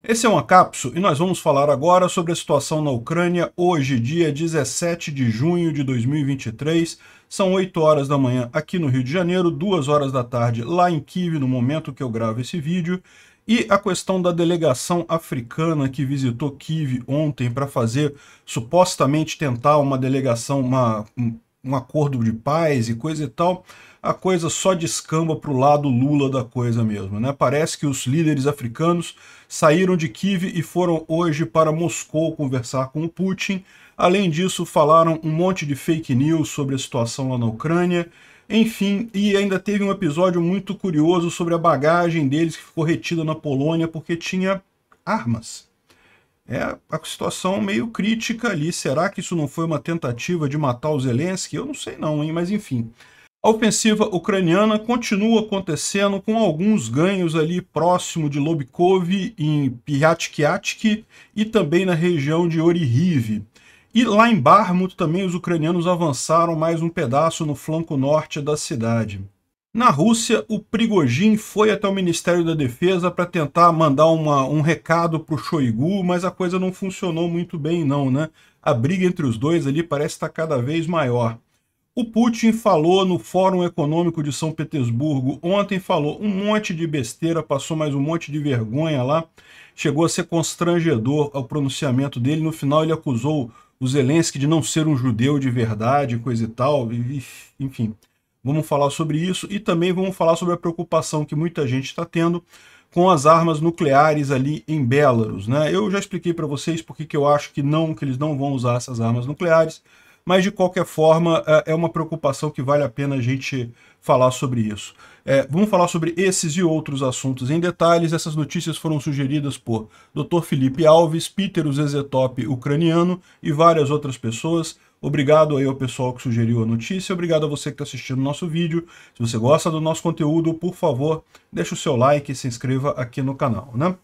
Esse é uma Capsule e nós vamos falar agora sobre a situação na Ucrânia, hoje, dia 17 de junho de 2023. São 8 horas da manhã aqui no Rio de Janeiro, 2 horas da tarde lá em Kiev, no momento que eu gravo esse vídeo. E a questão da delegação africana que visitou Kiev ontem para fazer, supostamente tentar uma delegação, um acordo de paz e coisa e tal, a coisa só descamba para o lado Lula da coisa mesmo, né? Parece que os líderes africanos saíram de Kiev e foram hoje para Moscou conversar com o Putin. Além disso, falaram um monte de fake news sobre a situação lá na Ucrânia. Enfim, e ainda teve um episódio muito curioso sobre a bagagem deles que ficou retida na Polônia porque tinha armas. É a situação meio crítica ali. Será que isso não foi uma tentativa de matar o Zelensky? Eu não sei não, hein? Mas enfim. A ofensiva ucraniana continua acontecendo com alguns ganhos ali próximo de Lobkov, em Piatkiatsk e também na região de Orihiv. E lá em Bakhmut também os ucranianos avançaram mais um pedaço no flanco norte da cidade. Na Rússia, o Prigozhin foi até o Ministério da Defesa para tentar mandar um recado para o Shoigu, mas a coisa não funcionou muito bem não, né? A briga entre os dois ali parece estar cada vez maior. O Putin falou no Fórum Econômico de São Petersburgo, ontem falou um monte de besteira, passou mais um monte de vergonha lá, chegou a ser constrangedor ao pronunciamento dele, no final ele acusou o Zelensky de não ser um judeu de verdade, coisa e tal, enfim. Vamos falar sobre isso e também vamos falar sobre a preocupação que muita gente está tendo com as armas nucleares ali em Belarus, né? Eu já expliquei para vocês porque que eu acho que eles não vão usar essas armas nucleares, mas de qualquer forma é uma preocupação que vale a pena a gente falar sobre isso. Vamos falar sobre esses e outros assuntos em detalhes. Essas notícias foram sugeridas por Dr. Felipe Alves, Peter Zezetop, ucraniano, e várias outras pessoas. Obrigado aí ao pessoal que sugeriu a notícia, obrigado a você que está assistindo o nosso vídeo. Se você gosta do nosso conteúdo, por favor, deixa o seu like e se inscreva aqui no canal, né?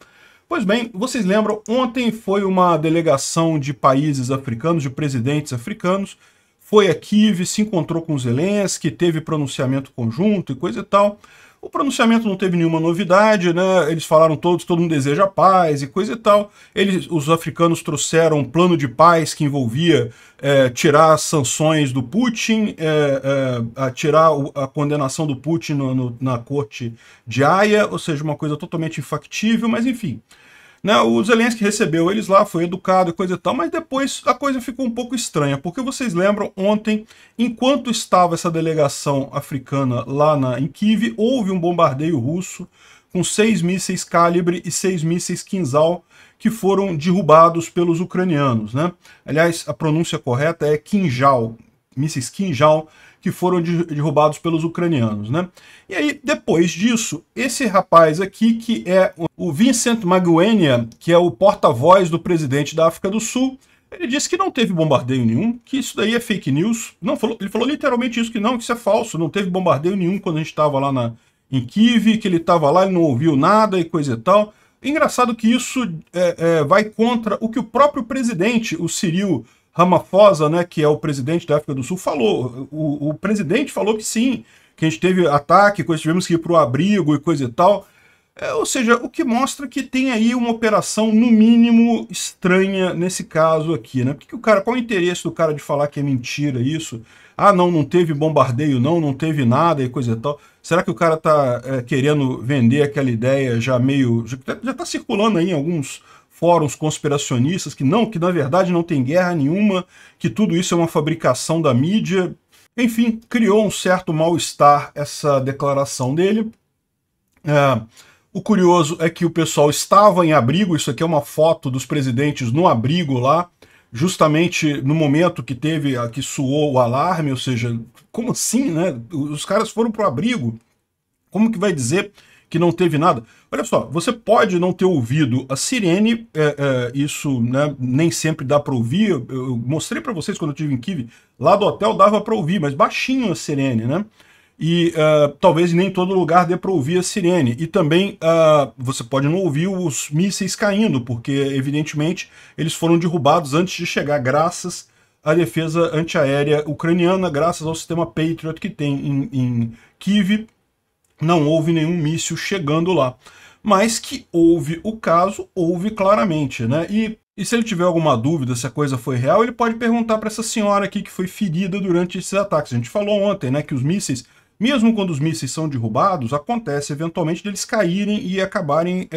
Pois bem, vocês lembram, ontem foi uma delegação de países africanos, de presidentes africanos, foi a Kiev, se encontrou com Zelensky, teve pronunciamento conjunto e coisa e tal. O pronunciamento não teve nenhuma novidade, né? Eles falaram todos, todo mundo deseja paz e coisa e tal. Os africanos trouxeram um plano de paz que envolvia tirar as sanções do Putin, tirar a condenação do Putin na corte de Haia, ou seja, uma coisa totalmente infactível, mas enfim. Né, o Zelensky recebeu eles lá, foi educado e coisa e tal, mas depois a coisa ficou um pouco estranha, porque vocês lembram, ontem, enquanto estava essa delegação africana lá em Kiev, houve um bombardeio russo com 6 mísseis Calibre e 6 mísseis Kinzhal que foram derrubados pelos ucranianos, né? Aliás, a pronúncia correta é Kinjal, mísseis Kinjal, que foram derrubados pelos ucranianos, né? E aí, depois disso, esse rapaz aqui, que é o Vincent Magwenya, que é o porta-voz do presidente da África do Sul, ele disse que não teve bombardeio nenhum, que isso daí é fake news. Ele falou literalmente isso, que isso é falso, não teve bombardeio nenhum quando a gente estava lá em Kiev, que ele estava lá, ele não ouviu nada e coisa e tal. Engraçado que isso vai contra o que o próprio presidente, o Cyril Ramaphosa, né, que é o presidente da África do Sul, falou. O presidente falou que sim, que a gente teve ataque, tivemos que ir para o abrigo e coisa e tal. Ou seja, o que mostra que tem aí uma operação, no mínimo, estranha nesse caso aqui, né? Porque qual é o interesse do cara de falar que é mentira isso? Ah, não teve bombardeio, não teve nada e coisa e tal. Será que o cara tá querendo vender aquela ideia já meio... Já tá circulando aí em alguns fóruns conspiracionistas que na verdade não tem guerra nenhuma, que tudo isso é uma fabricação da mídia. Enfim, criou um certo mal-estar essa declaração dele. O curioso é que o pessoal estava em abrigo, isso aqui é uma foto dos presidentes no abrigo lá, justamente no momento que soou o alarme, ou seja, como assim, né? Os caras foram para o abrigo, como que vai dizer que não teve nada? Olha só, você pode não ter ouvido a sirene, isso, né, nem sempre dá para ouvir. Eu mostrei para vocês quando eu estive em Kiev, lá do hotel dava para ouvir, mas baixinho a sirene, né? E talvez nem em todo lugar dê para ouvir a sirene. E também você pode não ouvir os mísseis caindo, porque evidentemente eles foram derrubados antes de chegar, graças à defesa antiaérea ucraniana, graças ao sistema Patriot que tem em Kiev. Não houve nenhum míssil chegando lá. mas que houve o caso, houve claramente, né? E se ele tiver alguma dúvida se a coisa foi real, ele pode perguntar para essa senhora aqui que foi ferida durante esses ataques. A gente falou ontem, né, que os mísseis, mesmo quando os mísseis são derrubados, acontece eventualmente deles caírem e acabarem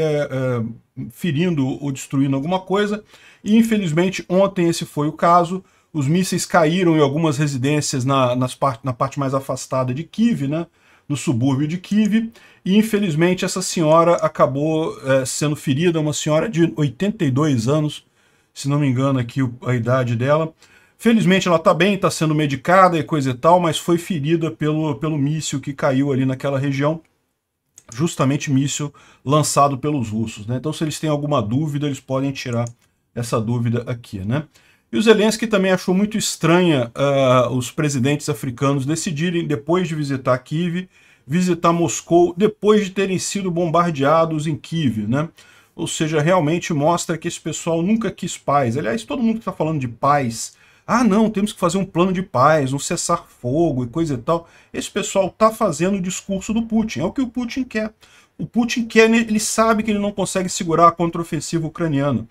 ferindo ou destruindo alguma coisa. E infelizmente ontem esse foi o caso. Os mísseis caíram em algumas residências na parte mais afastada de Kiev, né, no subúrbio de Kiev, e infelizmente essa senhora acabou sendo ferida, uma senhora de 82 anos, se não me engano aqui a idade dela. Felizmente ela está bem, está sendo medicada e coisa e tal, mas foi ferida pelo míssil que caiu ali naquela região, justamente míssil lançado pelos russos, né? Então se eles têm alguma dúvida, eles podem tirar essa dúvida aqui, né? E o Zelensky também achou muito estranha os presidentes africanos decidirem, depois de visitar Kiev, visitar Moscou, depois de terem sido bombardeados em Kiev, né? Ou seja, realmente mostra que esse pessoal nunca quis paz. Aliás, todo mundo que está falando de paz, não, temos que fazer um plano de paz, um cessar-fogo e coisa e tal. Esse pessoal está fazendo o discurso do Putin, é o que o Putin quer. O Putin quer, ele sabe que ele não consegue segurar a contraofensiva ucraniana.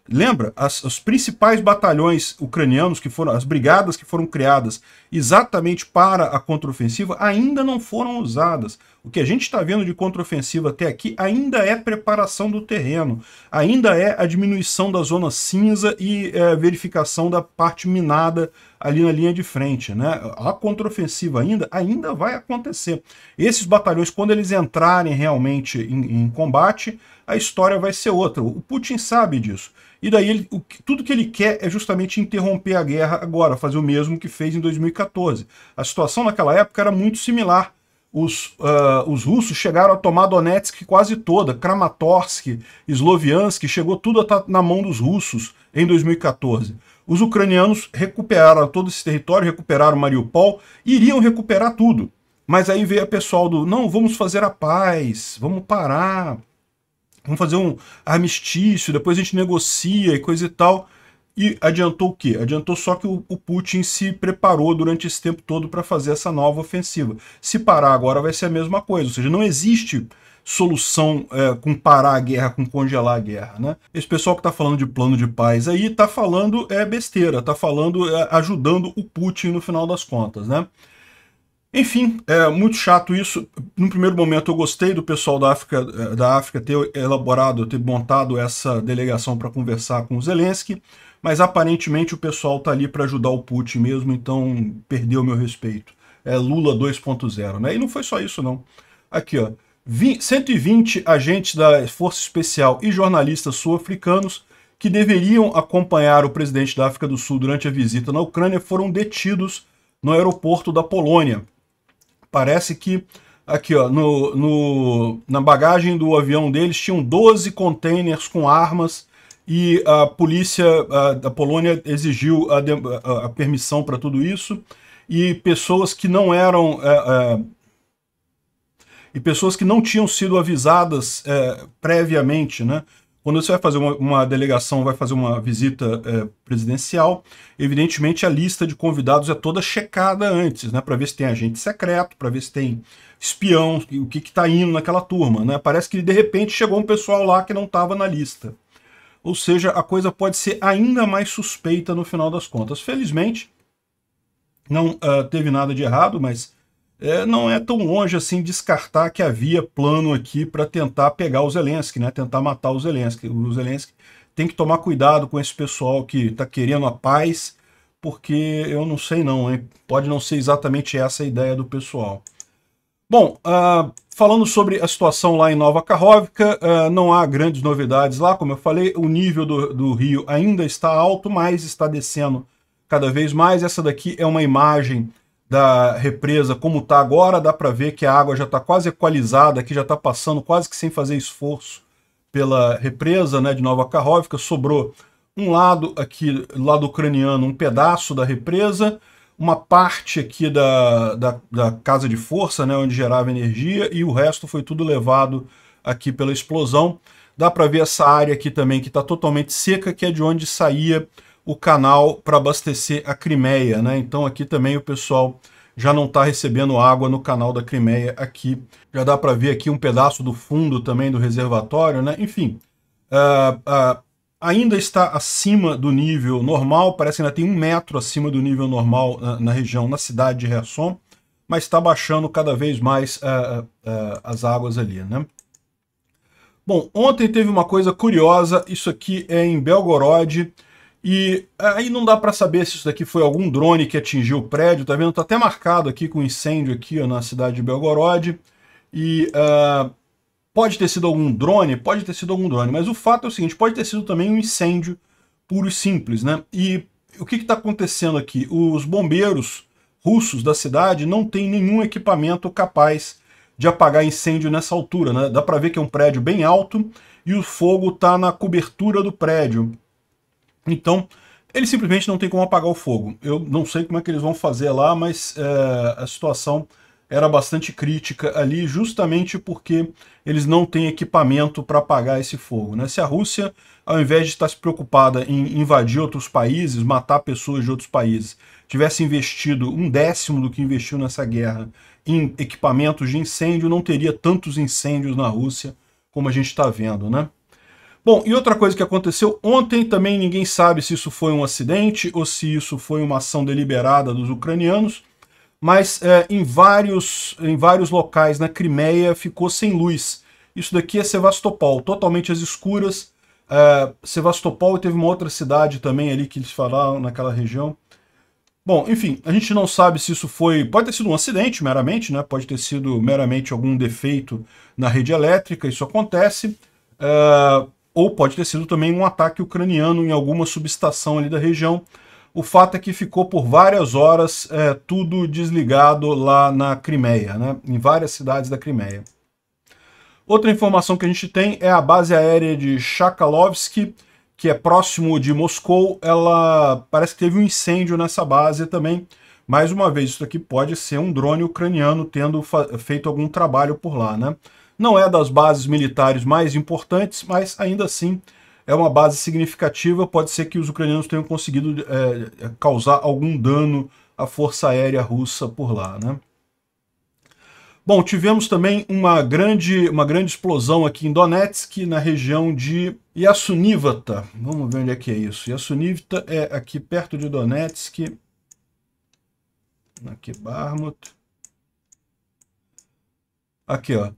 Lembra, os principais batalhões ucranianos, as brigadas que foram criadas exatamente para a contraofensiva, ainda não foram usadas. O que a gente está vendo de contraofensiva até aqui ainda é preparação do terreno, ainda é a diminuição da zona cinza e verificação da parte minada ali na linha de frente, né? A contraofensiva ainda vai acontecer. Esses batalhões, quando eles entrarem realmente em combate, a história vai ser outra. O Putin sabe disso. E daí tudo que ele quer é justamente interromper a guerra agora, fazer o mesmo que fez em 2014. A situação naquela época era muito similar. Os russos chegaram a tomar Donetsk quase toda, Kramatorsk, Sloviansk, chegou tudo a estar na mão dos russos em 2014. Os ucranianos recuperaram todo esse território, recuperaram Mariupol, iriam recuperar tudo. Mas aí veio a pessoal não, vamos fazer a paz, vamos parar, vamos fazer um armistício, depois a gente negocia e coisa e tal. E adiantou o quê? Adiantou só que o Putin se preparou durante esse tempo todo para fazer essa nova ofensiva. Se parar agora vai ser a mesma coisa, ou seja, não existe solução com parar a guerra, com congelar a guerra, né? Esse pessoal que está falando de plano de paz aí está falando besteira, está falando, ajudando o Putin no final das contas, né? Enfim, é muito chato isso. No primeiro momento eu gostei do pessoal da África ter elaborado, ter montado essa delegação para conversar com o Zelensky, mas aparentemente o pessoal está ali para ajudar o Putin mesmo, então perdeu meu respeito. É Lula 2.0, né? E não foi só isso não. Aqui, ó, 120 agentes da Força Especial e jornalistas sul-africanos que deveriam acompanhar o presidente da África do Sul durante a visita na Ucrânia foram detidos no aeroporto da Polônia. Parece que aqui, ó, na bagagem do avião deles tinham 12 containers com armas e a polícia da Polônia exigiu a permissão para tudo isso, e pessoas que não eram pessoas que não tinham sido avisadas previamente, né? Quando você vai fazer uma delegação, vai fazer uma visita presidencial, evidentemente a lista de convidados é toda checada antes, né, para ver se tem agente secreto, para ver se tem espião, o que está indo naquela turma, né? Parece que de repente chegou um pessoal lá que não estava na lista. Ou seja, a coisa pode ser ainda mais suspeita no final das contas. Felizmente, não teve nada de errado, mas não é tão longe assim descartar que havia plano aqui para tentar pegar o Zelensky, né? Tentar matar o Zelensky. O Zelensky tem que tomar cuidado com esse pessoal que está querendo a paz, porque eu não sei não, hein? Pode não ser exatamente essa a ideia do pessoal. Bom, falando sobre a situação lá em Nova Kakhovka, não há grandes novidades lá, como eu falei, o nível do rio ainda está alto, mas está descendo cada vez mais. Essa daqui é uma imagem da represa como está agora, dá para ver que a água já está quase equalizada, aqui já está passando quase que sem fazer esforço pela represa, né, de Nova Kakhovka. Sobrou um lado aqui, lado ucraniano, um pedaço da represa, uma parte aqui da casa de força, né, onde gerava energia, e o resto foi tudo levado aqui pela explosão. Dá para ver essa área aqui também que está totalmente seca, que é de onde saía o canal para abastecer a Crimeia, né? Então aqui também o pessoal já não está recebendo água no canal da Crimeia aqui. Já dá para ver aqui um pedaço do fundo também do reservatório, né? Enfim, ainda está acima do nível normal, parece que ainda tem 1 metro acima do nível normal na região, na cidade de Kherson, mas está baixando cada vez mais as águas ali, né? Bom, ontem teve uma coisa curiosa, isso aqui é em Belgorod, e aí não dá para saber se isso daqui foi algum drone que atingiu o prédio, tá vendo? Tá até marcado aqui com incêndio aqui, ó, na cidade de Belgorod, e pode ter sido algum drone? Pode ter sido algum drone, mas o fato é o seguinte, pode ter sido também um incêndio puro e simples, né? E o que está acontecendo aqui? Os bombeiros russos da cidade não têm nenhum equipamento capaz de apagar incêndio nessa altura, né? Dá para ver que é um prédio bem alto e o fogo está na cobertura do prédio. Então, eles simplesmente não têm como apagar o fogo. Eu não sei como é que eles vão fazer lá, mas a situação era bastante crítica ali, justamente porque eles não têm equipamento para apagar esse fogo, né? Se a Rússia, ao invés de estar se preocupada em invadir outros países, matar pessoas de outros países, tivesse investido 1/10 do que investiu nessa guerra em equipamentos de incêndio, não teria tantos incêndios na Rússia como a gente está vendo, né? Bom, e outra coisa que aconteceu ontem, também ninguém sabe se isso foi um acidente ou se isso foi uma ação deliberada dos ucranianos, mas em vários locais na Crimeia ficou sem luz. Isso daqui é Sevastopol, totalmente às escuras. Sevastopol, e teve uma outra cidade também ali que eles falaram naquela região. Bom, enfim, a gente não sabe se isso foi... Pode ter sido um acidente, meramente, né? Pode ter sido meramente algum defeito na rede elétrica, isso acontece. Ou pode ter sido também um ataque ucraniano em alguma subestação ali da região. O fato é que ficou por várias horas tudo desligado lá na Crimeia, né? Em várias cidades da Crimeia. Outra informação que a gente tem é a base aérea de Chakalovsky, que é próximo de Moscou. Ela parece que teve um incêndio nessa base também. Mais uma vez, isso aqui pode ser um drone ucraniano tendo feito algum trabalho por lá, né? Não é das bases militares mais importantes, mas ainda assim é uma base significativa. Pode ser que os ucranianos tenham conseguido causar algum dano à força aérea russa por lá, né? Bom, tivemos também uma grande explosão aqui em Donetsk, na região de Yasunivata. Vamos ver onde é que é isso. Yasunivata é aqui perto de Donetsk. Aqui, Bakhmut. Aqui, ó.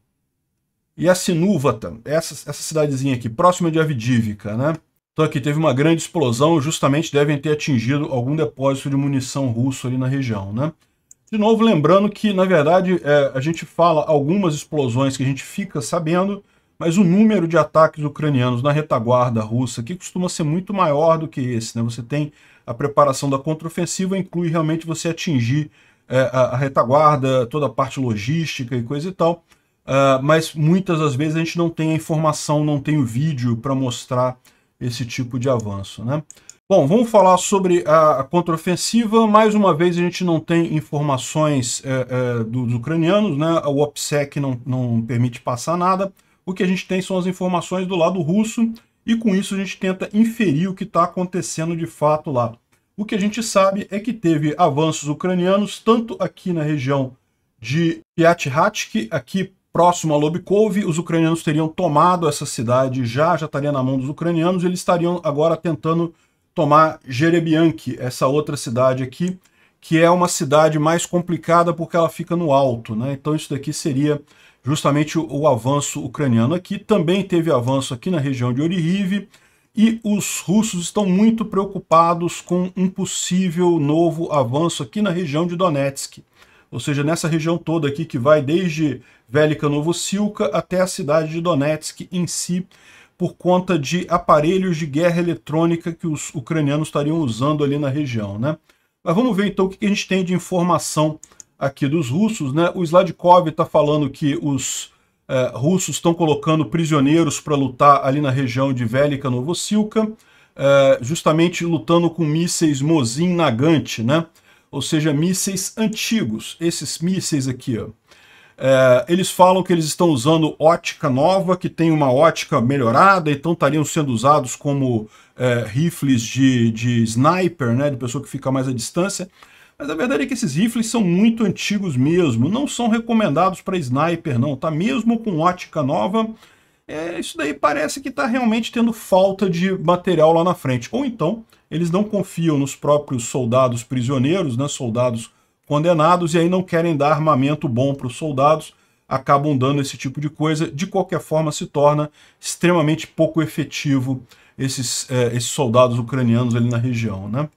Yasinuvata, essa cidadezinha aqui, próxima de Avdiivka, né? Então aqui teve uma grande explosão, justamente devem ter atingido algum depósito de munição russo ali na região, né? De novo, lembrando que, na verdade, a gente fala algumas explosões que a gente fica sabendo, mas o número de ataques ucranianos na retaguarda russa aqui costuma ser muito maior do que esse, né? Você tem a preparação da contraofensiva, inclui realmente você atingir a retaguarda, toda a parte logística e coisa e tal, mas muitas das vezes a gente não tem a informação, não tem o vídeo para mostrar esse tipo de avanço, né? Bom, vamos falar sobre a contraofensiva. Mais uma vez, a gente não tem informações dos ucranianos, né? O OPSEC não permite passar nada. O que a gente tem são as informações do lado russo, e com isso a gente tenta inferir o que está acontecendo de fato lá. O que a gente sabe é que teve avanços ucranianos, tanto aqui na região de Piatyhatsky, aqui próximo a Lobkov. Os ucranianos teriam tomado essa cidade, já estaria na mão dos ucranianos, e eles estariam agora tentando tomar Jerebianki, essa outra cidade aqui, que é uma cidade mais complicada porque ela fica no alto, né? Então isso daqui seria justamente o avanço ucraniano aqui. Também teve avanço aqui na região de Oryhiv, e os russos estão muito preocupados com um possível novo avanço aqui na região de Donetsk. Ou seja, nessa região toda aqui que vai desde Velika Novosilka até a cidade de Donetsk em si, por conta de aparelhos de guerra eletrônica que os ucranianos estariam usando ali na região, né? Mas vamos ver então o que a gente tem de informação aqui dos russos, né? O Sladkov está falando que os russos estão colocando prisioneiros para lutar ali na região de Velika Novosilka, justamente lutando com mísseis Mosin Nagant, né? Ou seja, mísseis antigos. Esses mísseis aqui, ó. Eles falam que eles estão usando ótica nova, que tem uma ótica melhorada, então estariam sendo usados como rifles de sniper, né, de pessoa que fica mais à distância. Mas a verdade é que esses rifles são muito antigos mesmo, não são recomendados para sniper não, tá? Mesmo com ótica nova, isso daí parece que está realmente tendo falta de material lá na frente. Ou então, eles não confiam nos próprios soldados prisioneiros, né, soldados condenados, e aí não querem dar armamento bom para os soldados, acabam dando esse tipo de coisa. De qualquer forma, se torna extremamente pouco efetivo esses soldados ucranianos ali na região, né?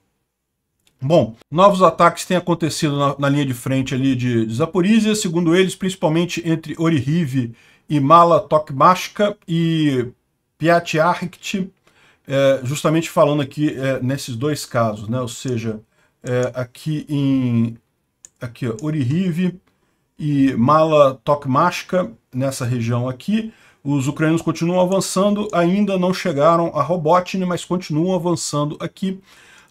Bom, novos ataques têm acontecido na linha de frente ali de Zaporizhia, segundo eles, principalmente entre Oryhiv e Mala Tokmashka e Piatiarkt, justamente falando aqui nesses dois casos, né? Ou seja, aqui ó, Oryhiv e Mala Tokmashka, nessa região aqui, os ucranianos continuam avançando, ainda não chegaram a Robotny, mas continuam avançando aqui.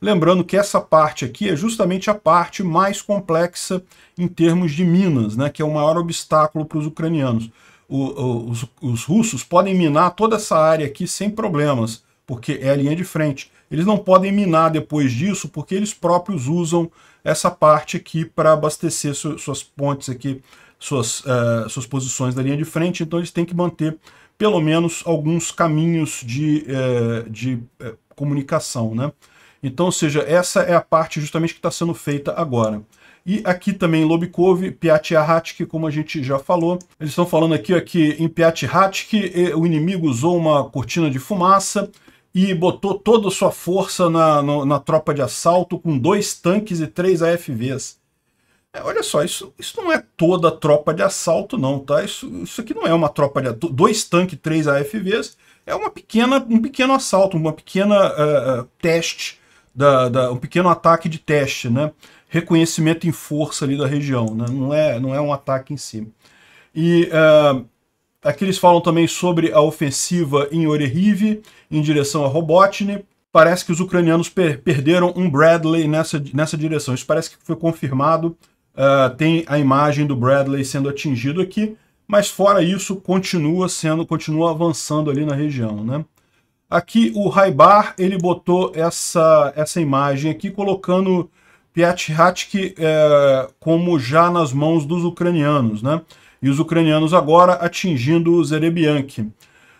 Lembrando que essa parte aqui é justamente a parte mais complexa em termos de minas, né, que é o maior obstáculo para os ucranianos. Os russos podem minar toda essa área aqui sem problemas, porque é a linha de frente. Eles não podem minar depois disso, porque eles próprios usam essa parte aqui para abastecer suas pontes aqui, suas posições da linha de frente, então eles têm que manter pelo menos alguns caminhos de comunicação, né? Então, ou seja, essa é a parte justamente que está sendo feita agora. E aqui também em Lobkov, Piatiarhatsk, como a gente já falou. Eles estão falando aqui ó, que em Piatiarhatsk o inimigo usou uma cortina de fumaça e botou toda a sua força na tropa de assalto com 2 tanques e 3 AFVs. Olha só, isso não é toda a tropa de assalto não, tá? Isso aqui não é uma tropa de 2 tanques e 3 AFVs, é um pequeno assalto, uma pequena teste, um pequeno ataque de teste, né? Reconhecimento em força ali da região, né? Não é um ataque em si. E aqui eles falam também sobre a ofensiva em Oryhiv, em direção a Robotny. Parece que os ucranianos perderam um Bradley nessa direção. Isso parece que foi confirmado. Tem a imagem do Bradley sendo atingido aqui, mas fora isso continua avançando ali na região, né? Aqui o Raibar, ele botou essa imagem aqui, colocando Piatiarhatsk como já nas mãos dos ucranianos, né? E os ucranianos agora atingindo Zerebianki.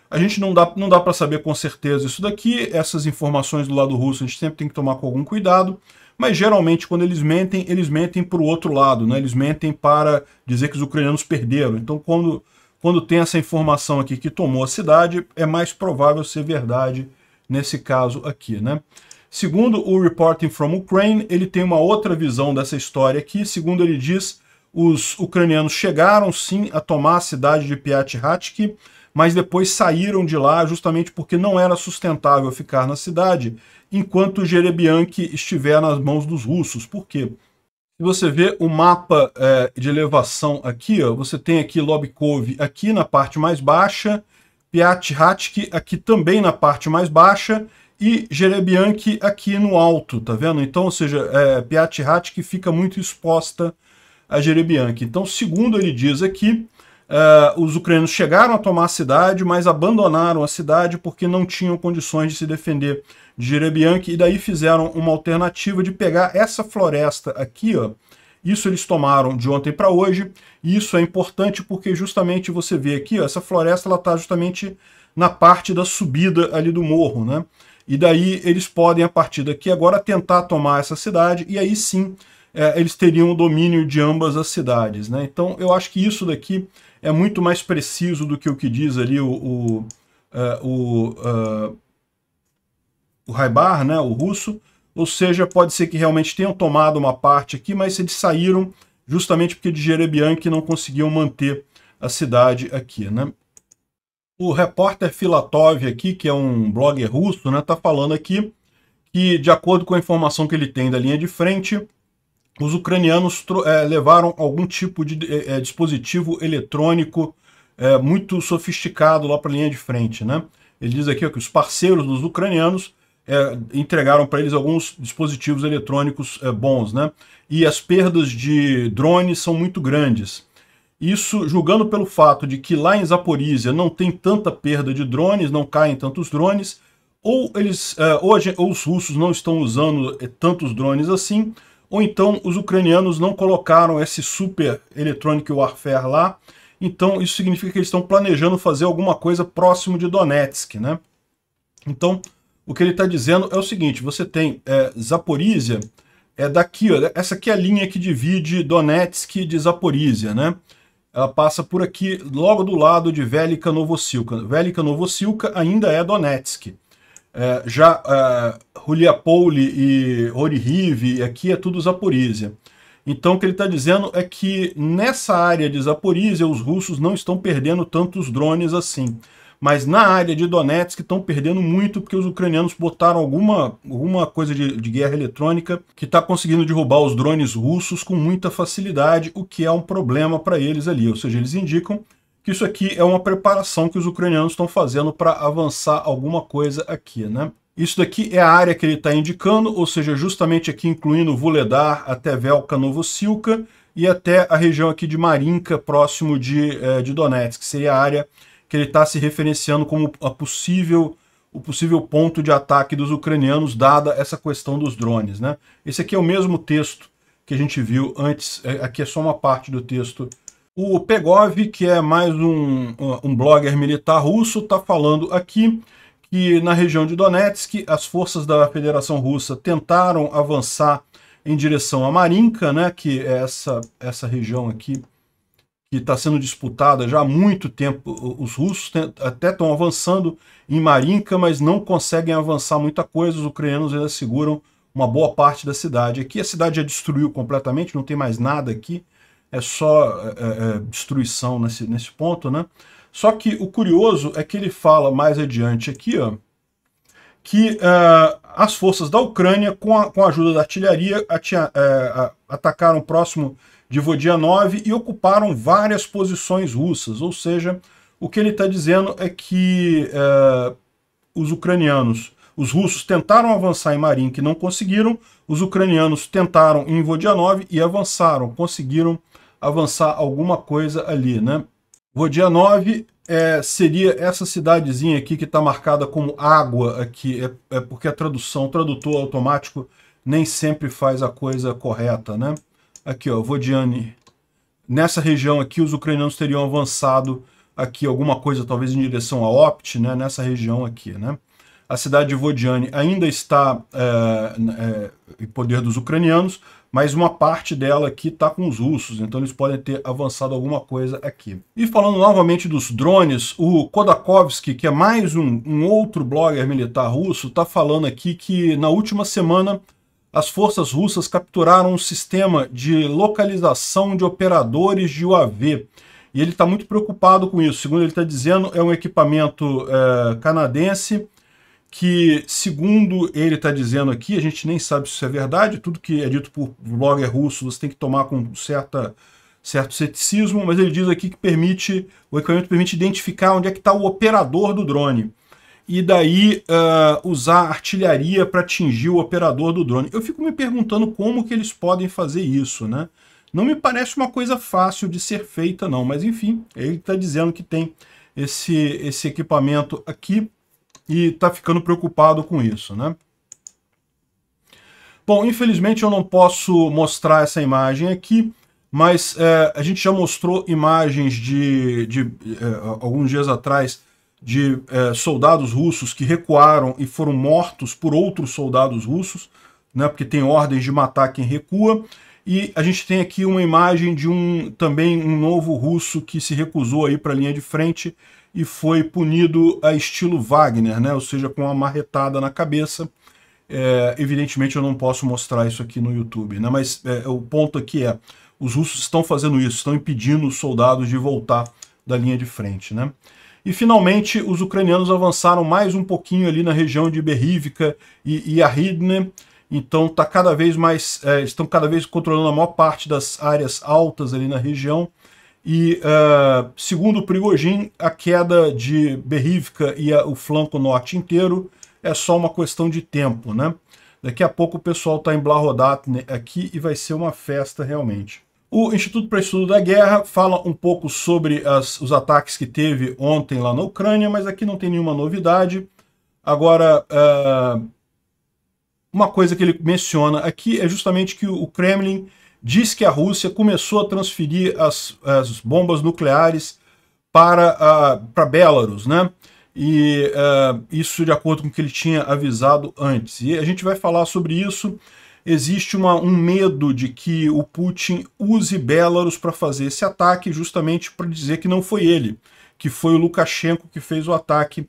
A gente não dá para saber com certeza isso daqui, essas informações do lado russo a gente sempre tem que tomar com algum cuidado, mas geralmente quando eles mentem para o outro lado, né? Eles mentem para dizer que os ucranianos perderam. Então quando tem essa informação aqui que tomou a cidade, é mais provável ser verdade nesse caso aqui, né? Segundo o Reporting from Ukraine, ele tem uma outra visão dessa história aqui. Segundo ele diz, os ucranianos chegaram sim a tomar a cidade de Piatiarhatsk, mas depois saíram de lá justamente porque não era sustentável ficar na cidade enquanto Jerebianki estiver nas mãos dos russos. Por quê? Se você vê o mapa de elevação aqui, ó, você tem aqui Lobkov aqui na parte mais baixa, Piatiarhatsk aqui também na parte mais baixa e Jerebianki aqui no alto, tá vendo? Então, ou seja, Piatiarhatsk fica muito exposta a Jerebianki. Então, segundo ele diz aqui, os ucranianos chegaram a tomar a cidade, mas abandonaram a cidade porque não tinham condições de se defender de Jerebianki, e daí fizeram uma alternativa de pegar essa floresta aqui, ó. Isso eles tomaram de ontem para hoje, e isso é importante porque justamente você vê aqui, ó, essa floresta ela está justamente na parte da subida ali do morro, né? E daí eles podem, a partir daqui agora, tentar tomar essa cidade, e aí sim eles teriam o domínio de ambas as cidades, né? Então eu acho que isso daqui é muito mais preciso do que o que diz ali o Raibar, né, o russo, ou seja, pode ser que realmente tenham tomado uma parte aqui, mas eles saíram justamente porque de Jerebianki não conseguiam manter a cidade aqui, né? O repórter Filatov aqui, que é um blogger russo, né, tá falando aqui que, de acordo com a informação que ele tem da linha de frente, os ucranianos levaram algum tipo de dispositivo eletrônico muito sofisticado lá para a linha de frente, né? Ele diz aqui ó, que os parceiros dos ucranianos entregaram para eles alguns dispositivos eletrônicos bons, né? E as perdas de drones são muito grandes. Isso julgando pelo fato de que lá em Zaporizhia não tem tanta perda de drones, não caem tantos drones, ou os russos não estão usando tantos drones assim, ou então os ucranianos não colocaram esse Super Electronic Warfare lá, então isso significa que eles estão planejando fazer alguma coisa próximo de Donetsk, né? Então, o que ele está dizendo é o seguinte, você tem Zaporizhia, daqui, ó, essa aqui é a linha que divide Donetsk de Zaporizhia, né? Ela passa por aqui, logo do lado de Velika Novosilka. Velika Novosilka ainda é Donetsk. Já Huliapole e Orihiv, aqui é tudo Zaporizhia. Então o que ele está dizendo é que nessa área de Zaporizhia os russos não estão perdendo tantos drones assim. Mas na área de Donetsk estão perdendo muito porque os ucranianos botaram alguma coisa de guerra eletrônica que está conseguindo derrubar os drones russos com muita facilidade, o que é um problema para eles ali. Ou seja, eles indicam que isso aqui é uma preparação que os ucranianos estão fazendo para avançar alguma coisa aqui, né? Isso daqui é a área que ele está indicando, ou seja, justamente aqui incluindo Vuhledar até Velika Novosilka e até a região aqui de Marinka, próximo de Donetsk, que seria a área que ele está se referenciando como o possível ponto de ataque dos ucranianos, dada essa questão dos drones, né? Esse aqui é o mesmo texto que a gente viu antes, aqui é só uma parte do texto. O Pegov, que é mais um blogger militar russo, está falando aqui que na região de Donetsk as forças da Federação Russa tentaram avançar em direção a Marinka, né, que é essa região aqui, que está sendo disputada já há muito tempo. Os russos até estão avançando em Marinka, mas não conseguem avançar muita coisa. Os ucranianos ainda seguram uma boa parte da cidade. Aqui a cidade já destruiu completamente, não tem mais nada aqui. É só destruição nesse ponto, né? Só que o curioso é que ele fala mais adiante aqui, ó, que as forças da Ucrânia, com a ajuda da artilharia, atacaram próximo de Vodianov e ocuparam várias posições russas. Ou seja, o que ele está dizendo é que os russos tentaram avançar em Marinka e não conseguiram, os ucranianos tentaram em Vodianov e avançaram, conseguiram avançar alguma coisa ali, né? Vodianov seria essa cidadezinha aqui que está marcada como água aqui, porque o tradutor automático nem sempre faz a coisa correta, né? Aqui, ó, Vodiane. Nessa região aqui, os ucranianos teriam avançado aqui alguma coisa, talvez em direção a Opt, né? Nessa região aqui, né? A cidade de Vodiane ainda está em poder dos ucranianos, mas uma parte dela aqui está com os russos, então eles podem ter avançado alguma coisa aqui. E falando novamente dos drones, o Khodakovsky, que é mais um outro blogger militar russo, está falando aqui que na última semana as forças russas capturaram um sistema de localização de operadores de UAV. E ele está muito preocupado com isso. Segundo ele está dizendo, é um equipamento canadense que, segundo ele está dizendo aqui, a gente nem sabe se isso é verdade, tudo que é dito por blogger russo você tem que tomar com certo ceticismo, mas ele diz aqui que o equipamento permite identificar onde é que está o operador do drone. E daí usar artilharia para atingir o operador do drone. Eu fico me perguntando como que eles podem fazer isso, né? Não me parece uma coisa fácil de ser feita, não, mas enfim, ele está dizendo que tem esse equipamento aqui e está ficando preocupado com isso, né? Bom, infelizmente eu não posso mostrar essa imagem aqui, mas a gente já mostrou imagens de alguns dias atrás de soldados russos que recuaram e foram mortos por outros soldados russos, né, porque tem ordens de matar quem recua. E a gente tem aqui uma imagem de também um novo russo que se recusou a ir para a linha de frente e foi punido a estilo Wagner, né, ou seja, com uma marretada na cabeça. Evidentemente eu não posso mostrar isso aqui no YouTube, né, mas o ponto aqui os russos estão fazendo isso, estão impedindo os soldados de voltar da linha de frente, né. E, finalmente, os ucranianos avançaram mais um pouquinho ali na região de Berivka e Yahidne. Então, estão cada vez controlando a maior parte das áreas altas ali na região. E, segundo o Prigozhin, a queda de Berivka e o flanco norte inteiro é só uma questão de tempo, né? Daqui a pouco o pessoal está em Blahodatne aqui e vai ser uma festa realmente. O Instituto para Estudo da Guerra fala um pouco sobre os ataques que teve ontem lá na Ucrânia, mas aqui não tem nenhuma novidade. Agora, uma coisa que ele menciona aqui é justamente que o Kremlin diz que a Rússia começou a transferir as bombas nucleares para Belarus, né? E isso de acordo com o que ele tinha avisado antes. E a gente vai falar sobre isso. Existe um medo de que o Putin use Belarus para fazer esse ataque, justamente para dizer que não foi ele, que foi o Lukashenko que fez o ataque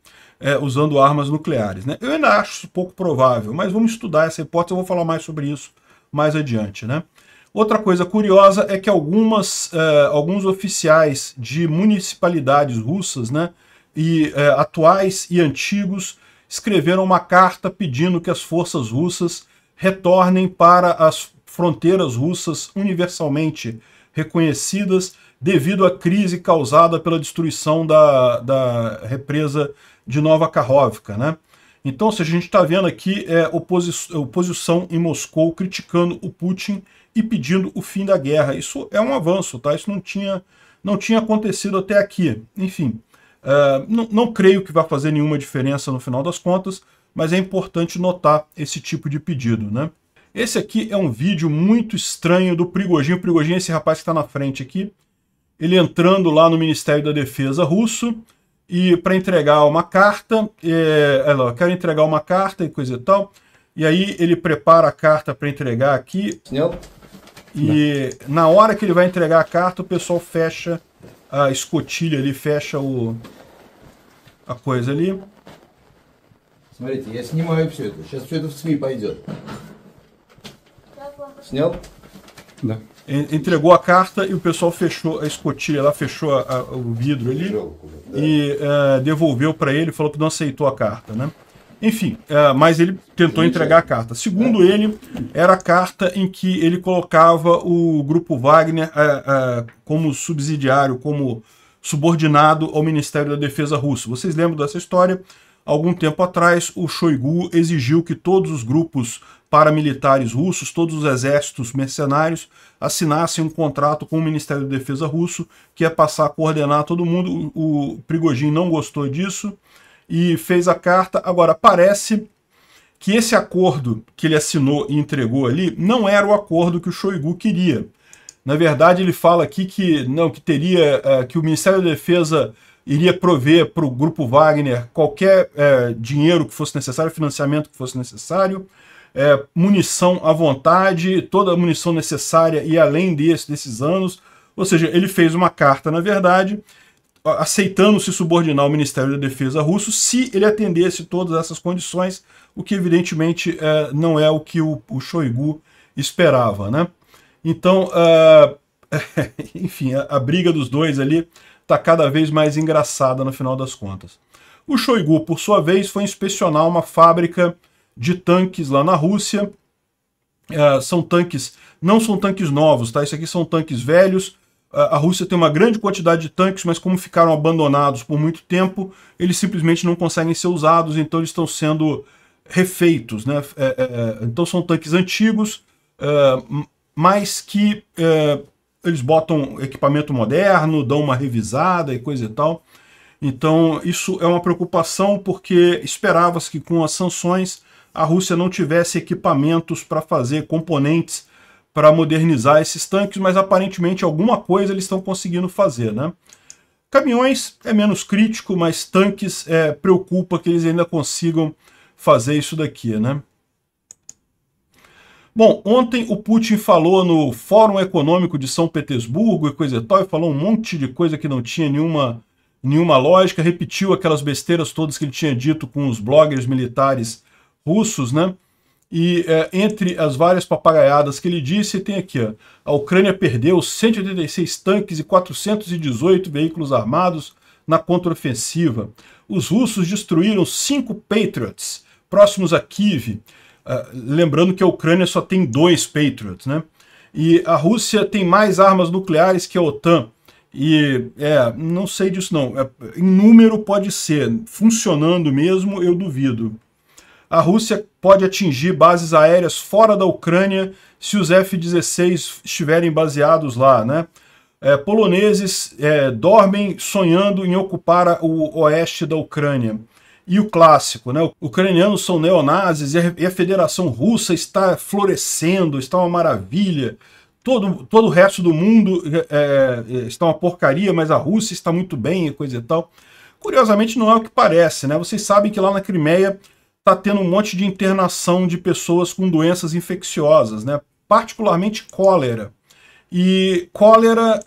usando armas nucleares, né? Eu ainda acho isso pouco provável, mas vamos estudar essa hipótese, eu vou falar mais sobre isso mais adiante, né? Outra coisa curiosa é que alguns oficiais de municipalidades russas, né, atuais e antigos, escreveram uma carta pedindo que as forças russas retornem para as fronteiras russas universalmente reconhecidas devido à crise causada pela destruição da represa de Nova Kakhovka, né? Então, se a gente está vendo aqui oposição em Moscou criticando o Putin e pedindo o fim da guerra. Isso é um avanço, tá? Isso não tinha acontecido até aqui. Enfim, não creio que vai fazer nenhuma diferença no final das contas, mas é importante notar esse tipo de pedido, né? Esse aqui é um vídeo muito estranho do Prigozhin. O Prigozhin é esse rapaz que está na frente aqui. Ele entrando lá no Ministério da Defesa russo e para entregar uma carta, quero entregar uma carta e coisa e tal. E aí ele prepara a carta para entregar aqui. E na hora que ele vai entregar a carta, o pessoal fecha a escotilha ali, fecha a coisa ali. Смотрите, я снимаю все это. Сейчас все это в СМИ пойдет. Снял? Да. Entregou a carta e o pessoal fechou a escotilha lá, fechou o vidro ali e devolveu para ele, falou que não aceitou a carta, né? Enfim, mas ele tentou entregar a carta. Segundo ele, era a carta em que ele colocava o grupo Wagner como subsidiário, como subordinado ao Ministério da Defesa russo. Vocês lembram dessa história? Algum tempo atrás, o Shoigu exigiu que todos os grupos paramilitares russos, todos os exércitos mercenários, assinassem um contrato com o Ministério da Defesa russo, que ia passar a coordenar todo mundo. O Prigozhin não gostou disso e fez a carta. Agora, parece que esse acordo que ele assinou e entregou ali não era o acordo que o Shoigu queria. Na verdade, ele fala aqui que que o Ministério da Defesa iria prover para o grupo Wagner qualquer dinheiro que fosse necessário, financiamento que fosse necessário, munição à vontade, toda a munição necessária e além desses anos. Ou seja, ele fez uma carta, na verdade, aceitando se subordinar ao Ministério da Defesa russo se ele atendesse todas essas condições, o que evidentemente não é o que o Shoigu esperava, né? Então, enfim, a briga dos dois ali está cada vez mais engraçada no final das contas. O Shoigu, por sua vez, foi inspecionar uma fábrica de tanques lá na Rússia. São tanques, não são tanques novos, tá? Isso aqui são tanques velhos. A Rússia tem uma grande quantidade de tanques, mas como ficaram abandonados por muito tempo, eles simplesmente não conseguem ser usados, então eles estão sendo refeitos, né? Então são tanques antigos, mas que eles botam equipamento moderno, dão uma revisada e coisa e tal. Então isso é uma preocupação porque esperava-se que com as sanções a Rússia não tivesse equipamentos para fazer componentes para modernizar esses tanques, mas aparentemente alguma coisa eles estão conseguindo fazer, né? Caminhões é menos crítico, mas tanques preocupa que eles ainda consigam fazer isso daqui, né? Bom, ontem o Putin falou no Fórum Econômico de São Petersburgo e coisa e tal, e falou um monte de coisa que não tinha nenhuma lógica, repetiu aquelas besteiras todas que ele tinha dito com os bloggers militares russos, né? E entre as várias papagaiadas que ele disse, tem aqui, ó, a Ucrânia perdeu 186 tanques e 418 veículos armados na contraofensiva. Os russos destruíram 5 Patriots próximos a Kiev. Lembrando que a Ucrânia só tem 2 Patriots, né? E a Rússia tem mais armas nucleares que a OTAN. E não sei disso não. Em número pode ser. Funcionando mesmo, eu duvido. A Rússia pode atingir bases aéreas fora da Ucrânia se os F-16 estiverem baseados lá, né? Poloneses dormem sonhando em ocupar o oeste da Ucrânia. E o clássico, né? Ucranianos são neonazis e a Federação Russa está florescendo, está uma maravilha. Todo o resto do mundo está uma porcaria, mas a Rússia está muito bem e coisa e tal. Curiosamente não é o que parece, né? Vocês sabem que lá na Crimeia está tendo um monte de internação de pessoas com doenças infecciosas, né? Particularmente cólera. E cólera,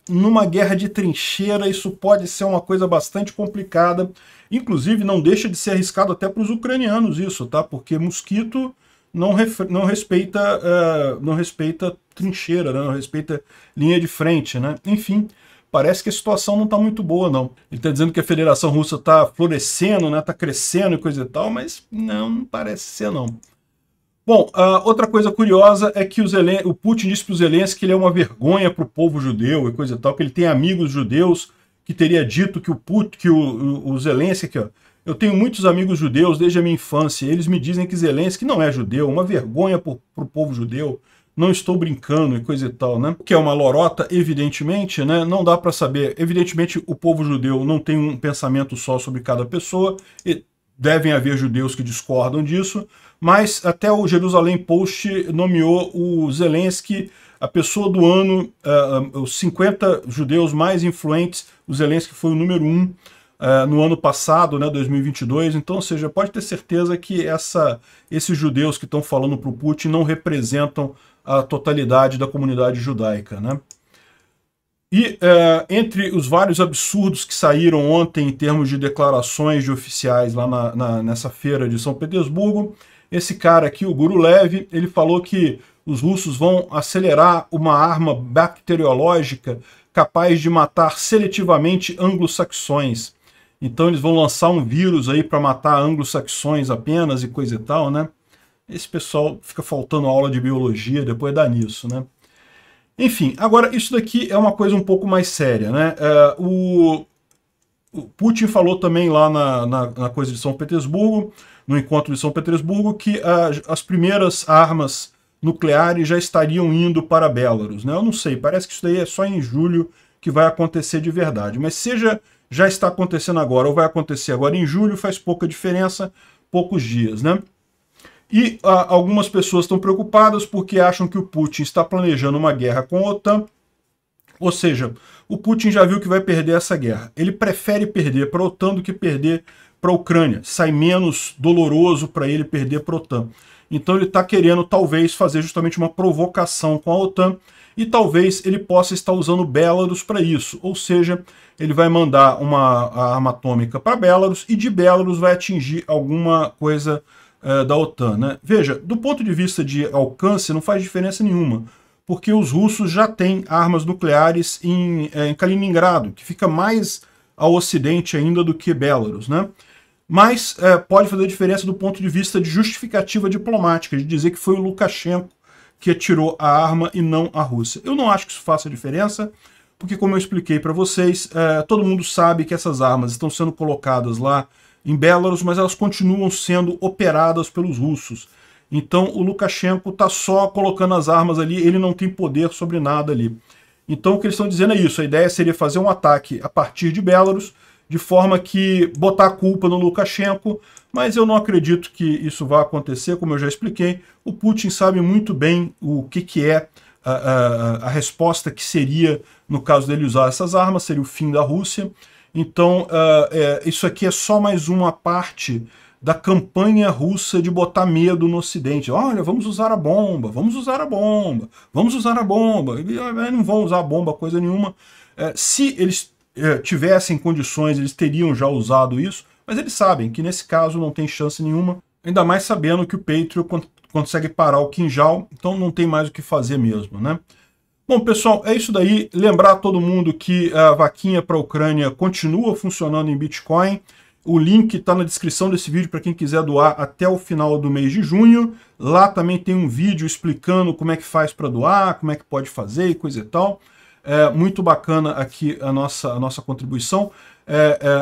numa guerra de trincheira, isso pode ser uma coisa bastante complicada. Inclusive, não deixa de ser arriscado até para os ucranianos isso, tá? Porque mosquito não respeita trincheira, né? Não respeita linha de frente, né? Enfim, parece que a situação não está muito boa, não. Ele está dizendo que a Federação Russa está florescendo, né? Está crescendo e coisa e tal, mas não parece ser, não. Bom, outra coisa curiosa é que o Putin disse para o Zelensky que ele é uma vergonha para o povo judeu e coisa e tal, que ele tem amigos judeus, que teria dito que o Zelensky, aqui, ó, eu tenho muitos amigos judeus desde a minha infância, eles me dizem que Zelensky não é judeu, uma vergonha para o povo judeu, não estou brincando e coisa e tal, né? Que é uma lorota, evidentemente, né? Não dá para saber. Evidentemente, o povo judeu não tem um pensamento só sobre cada pessoa, e devem haver judeus que discordam disso, mas até o Jerusalém Post nomeou o Zelensky a pessoa do ano, os 50 judeus mais influentes, o Zelensky foi o número 1 no ano passado, né, 2022, então, ou seja, pode ter certeza que esses judeus que estão falando para o Putin não representam a totalidade da comunidade judaica, né? E entre os vários absurdos que saíram ontem em termos de declarações de oficiais lá nessa feira de São Petersburgo, esse cara aqui, o Gurulev, ele falou que os russos vão acelerar uma arma bacteriológica capaz de matar seletivamente anglo-saxões. Então eles vão lançar um vírus aí para matar anglo-saxões apenas e coisa e tal, né? Esse pessoal fica faltando aula de biologia, depois dá nisso, né? Enfim, agora isso daqui é uma coisa um pouco mais séria, né? O Putin falou também lá na coisa de São Petersburgo, no encontro de São Petersburgo, que as primeiras armas nucleares já estariam indo para Belarus, né? Eu não sei, parece que isso daí é só em julho que vai acontecer de verdade, mas seja já está acontecendo agora ou vai acontecer agora em julho, faz pouca diferença, poucos dias, né? E algumas pessoas estão preocupadas porque acham que o Putin está planejando uma guerra com a OTAN, ou seja, o Putin já viu que vai perder essa guerra. Ele prefere perder para a OTAN do que perder para a Ucrânia. Sai menos doloroso para ele perder para a OTAN. Então ele está querendo, talvez, fazer justamente uma provocação com a OTAN e talvez ele possa estar usando Belarus para isso. Ou seja, ele vai mandar uma arma atômica para Belarus e de Belarus vai atingir alguma coisa da OTAN, né? Veja, do ponto de vista de alcance não faz diferença nenhuma, porque os russos já têm armas nucleares em Kaliningrado, que fica mais ao ocidente ainda do que Belarus, né? Mas pode fazer diferença do ponto de vista de justificativa diplomática, de dizer que foi o Lukashenko que atirou a arma e não a Rússia. Eu não acho que isso faça diferença, porque como eu expliquei para vocês, todo mundo sabe que essas armas estão sendo colocadas lá em Belarus, mas elas continuam sendo operadas pelos russos. Então o Lukashenko está só colocando as armas ali, ele não tem poder sobre nada ali. Então o que eles estão dizendo é isso, a ideia seria fazer um ataque a partir de Belarus, de forma que botar a culpa no Lukashenko, mas eu não acredito que isso vá acontecer, como eu já expliquei. O Putin sabe muito bem o que é a resposta que seria, no caso dele usar essas armas, seria o fim da Rússia. Então, isso aqui é só mais uma parte da campanha russa de botar medo no Ocidente. Olha, vamos usar a bomba, vamos usar a bomba, vamos usar a bomba. E não vão usar a bomba, coisa nenhuma. Se eles tivessem condições, eles teriam já usado isso, mas eles sabem que nesse caso não tem chance nenhuma, ainda mais sabendo que o Patriot consegue parar o Kinjal, então não tem mais o que fazer mesmo, né? Bom, pessoal, é isso daí. Lembrar a todo mundo que a vaquinha para a Ucrânia continua funcionando em Bitcoin. O link está na descrição desse vídeo para quem quiser doar até o final do mês de junho. Lá também tem um vídeo explicando como é que faz para doar, como é que pode fazer e coisa e tal. Muito bacana aqui a nossa contribuição.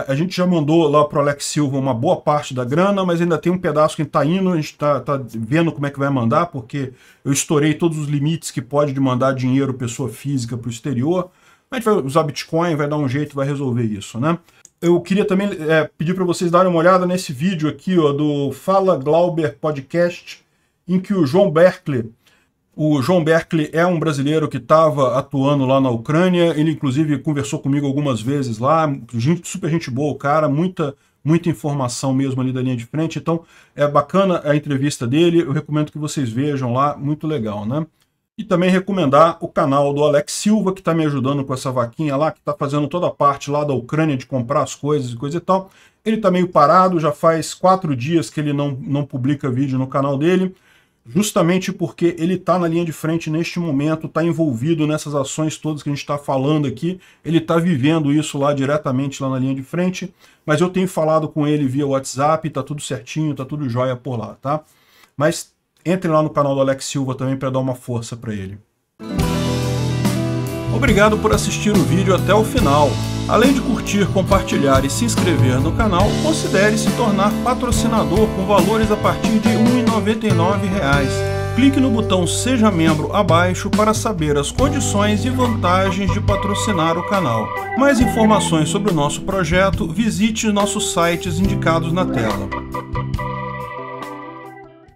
A gente já mandou lá para o Alex Silva uma boa parte da grana, mas ainda tem um pedaço que está indo, a gente está vendo como é que vai mandar, porque eu estourei todos os limites que pode de mandar dinheiro pessoa física para o exterior. A gente vai usar Bitcoin, vai dar um jeito, vai resolver isso, né? eu queria também pedir para vocês darem uma olhada nesse vídeo aqui, ó, do Fala Glauber Podcast, em que o João Berkeley é um brasileiro que estava atuando lá na Ucrânia. Ele, inclusive, conversou comigo algumas vezes lá. Super gente boa, o cara, muita informação mesmo ali da linha de frente. Então, é bacana a entrevista dele. Eu recomendo que vocês vejam lá, muito legal, né? E também recomendar o canal do Alex Silva, que está me ajudando com essa vaquinha lá, que está fazendo toda a parte lá da Ucrânia de comprar as coisas e coisa e tal. Ele está meio parado, já faz 4 dias que ele não publica vídeo no canal dele, justamente porque ele está na linha de frente neste momento, está envolvido nessas ações todas que a gente está falando aqui, ele está vivendo isso lá diretamente lá na linha de frente, mas eu tenho falado com ele via WhatsApp, está tudo certinho, está tudo jóia por lá, tá? Mas entre lá no canal do Alex Silva também para dar uma força para ele. Obrigado por assistir o vídeo até o final. Além de curtir, compartilhar e se inscrever no canal, considere se tornar patrocinador com valores a partir de R$ 1,99. Clique no botão Seja Membro abaixo para saber as condições e vantagens de patrocinar o canal. Mais informações sobre o nosso projeto, visite nossos sites indicados na tela.